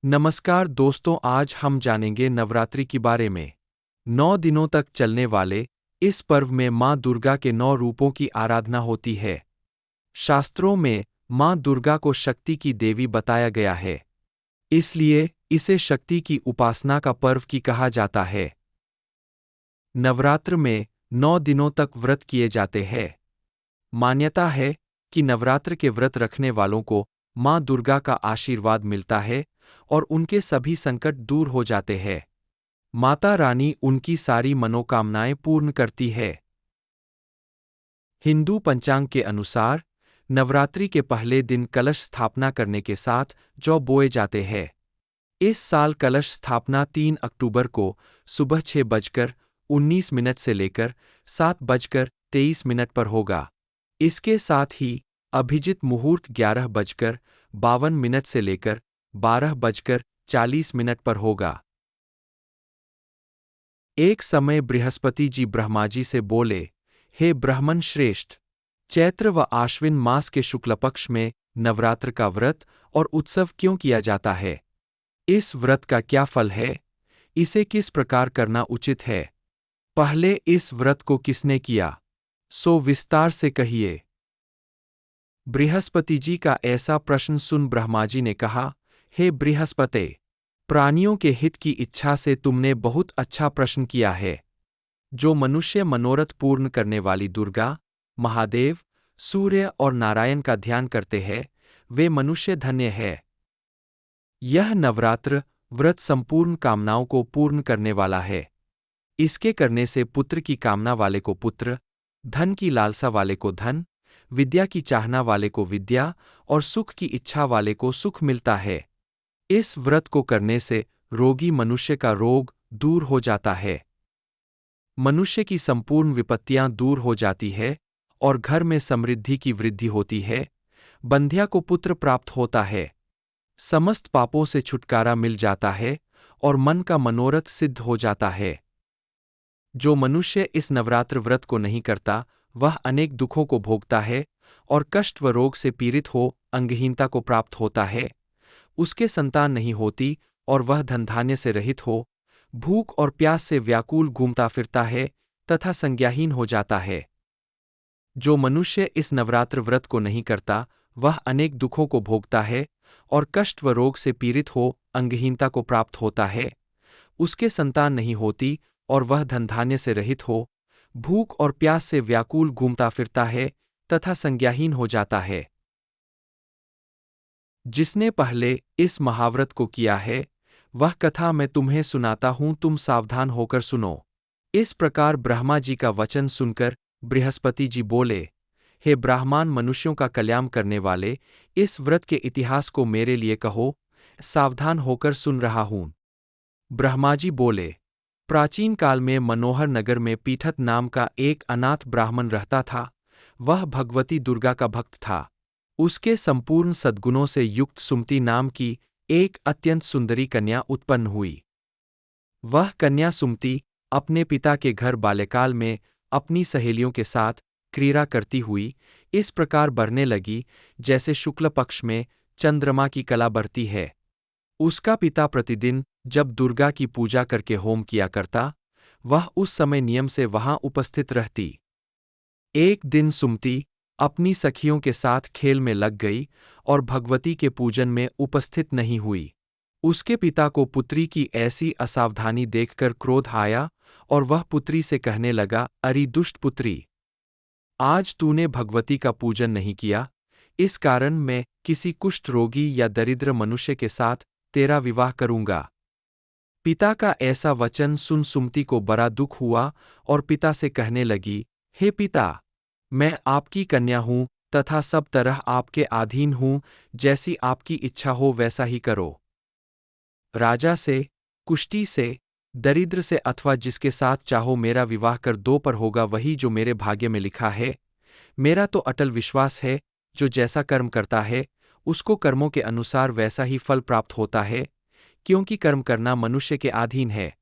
नमस्कार दोस्तों, आज हम जानेंगे नवरात्रि के बारे में। 9 दिनों तक चलने वाले इस पर्व में माँ दुर्गा के 9 रूपों की आराधना होती है। शास्त्रों में माँ दुर्गा को शक्ति की देवी बताया गया है, इसलिए इसे शक्ति की उपासना का पर्व की कहा जाता है। नवरात्र में 9 दिनों तक व्रत किए जाते हैं। मान्यता है कि नवरात्र के व्रत रखने वालों को माँ दुर्गा का आशीर्वाद मिलता है और उनके सभी संकट दूर हो जाते हैं। माता रानी उनकी सारी मनोकामनाएं पूर्ण करती है। हिंदू पंचांग के अनुसार नवरात्रि के पहले दिन कलश स्थापना करने के साथ जौ बोए जाते हैं। इस साल कलश स्थापना 3 अक्टूबर को सुबह 6:19 से लेकर 7:23 पर होगा। इसके साथ ही अभिजित मुहूर्त 11:52 से लेकर 12:40 पर होगा। एक समय बृहस्पति जी ब्रह्मा जी से बोले, हे ब्राह्मण श्रेष्ठ, चैत्र व आश्विन मास के शुक्ल पक्ष में नवरात्र का व्रत और उत्सव क्यों किया जाता है? इस व्रत का क्या फल है? इसे किस प्रकार करना उचित है? पहले इस व्रत को किसने किया? सो विस्तार से कहिए। बृहस्पति जी का ऐसा प्रश्न सुन ब्रह्मा जी ने कहा, हे बृहस्पते, प्राणियों के हित की इच्छा से तुमने बहुत अच्छा प्रश्न किया है। जो मनुष्य मनोरथ पूर्ण करने वाली दुर्गा, महादेव, सूर्य और नारायण का ध्यान करते हैं, वे मनुष्य धन्य है। यह नवरात्र व्रत संपूर्ण कामनाओं को पूर्ण करने वाला है। इसके करने से पुत्र की कामना वाले को पुत्र, धन की लालसा वाले को धन, विद्या की चाहना वाले को विद्या और सुख की इच्छा वाले को सुख मिलता है। इस व्रत को करने से रोगी मनुष्य का रोग दूर हो जाता है। मनुष्य की संपूर्ण विपत्तियां दूर हो जाती है और घर में समृद्धि की वृद्धि होती है। बंध्या को पुत्र प्राप्त होता है। समस्त पापों से छुटकारा मिल जाता है और मन का मनोरथ सिद्ध हो जाता है। जो मनुष्य इस नवरात्र व्रत को नहीं करता, वह अनेक दुखों को भोगता है और कष्ट व रोग से पीड़ित हो अंगहीनता को प्राप्त होता है। उसके संतान नहीं होती और वह धन धान्य से रहित हो, भूख और प्यास से व्याकुल घूमता फिरता है तथा संज्ञाहीन हो जाता है। जो मनुष्य इस नवरात्र व्रत को नहीं करता, वह अनेक दुखों को भोगता है और कष्ट व रोग से पीड़ित हो अंगहीनता को प्राप्त होता है। उसके संतान नहीं होती और वह धन धान्य से रहित हो, भूख और प्यास से व्याकुल घूमता फिरता है तथा संज्ञाहीन हो जाता है। जिसने पहले इस महाव्रत को किया है, वह कथा मैं तुम्हें सुनाता हूं, तुम सावधान होकर सुनो। इस प्रकार ब्रह्मा जी का वचन सुनकर बृहस्पति जी बोले, हे ब्राह्मण मनुष्यों का कल्याण करने वाले, इस व्रत के इतिहास को मेरे लिए कहो, सावधान होकर सुन रहा हूं। ब्रह्मा जी बोले, प्राचीन काल में मनोहर नगर में पीठत नाम का एक अनाथ ब्राह्मण रहता था। वह भगवती दुर्गा का भक्त था। उसके संपूर्ण सद्गुणों से युक्त सुमति नाम की एक अत्यंत सुंदरी कन्या उत्पन्न हुई। वह कन्या सुमति अपने पिता के घर बाल्यकाल में अपनी सहेलियों के साथ क्रीड़ा करती हुई इस प्रकार बढ़ने लगी, जैसे शुक्ल पक्ष में चंद्रमा की कला बढ़ती है। उसका पिता प्रतिदिन जब दुर्गा की पूजा करके होम किया करता, वह उस समय नियम से वहां उपस्थित रहती। एक दिन सुमति अपनी सखियों के साथ खेल में लग गई और भगवती के पूजन में उपस्थित नहीं हुई। उसके पिता को पुत्री की ऐसी असावधानी देखकर क्रोध आया और वह पुत्री से कहने लगा, अरे दुष्ट पुत्री, आज तूने भगवती का पूजन नहीं किया, इस कारण मैं किसी कुष्ठ रोगी या दरिद्र मनुष्य के साथ तेरा विवाह करूंगा। पिता का ऐसा वचन सुन सुमति को बड़ा दुख हुआ और पिता से कहने लगी, हे पिता, मैं आपकी कन्या हूं तथा सब तरह आपके अधीन हूं, जैसी आपकी इच्छा हो वैसा ही करो। राजा से, कुष्ठी से, दरिद्र से अथवा जिसके साथ चाहो मेरा विवाह कर दो, पर होगा वही जो मेरे भाग्य में लिखा है। मेरा तो अटल विश्वास है, जो जैसा कर्म करता है उसको कर्मों के अनुसार वैसा ही फल प्राप्त होता है, क्योंकि कर्म करना मनुष्य के अधीन है।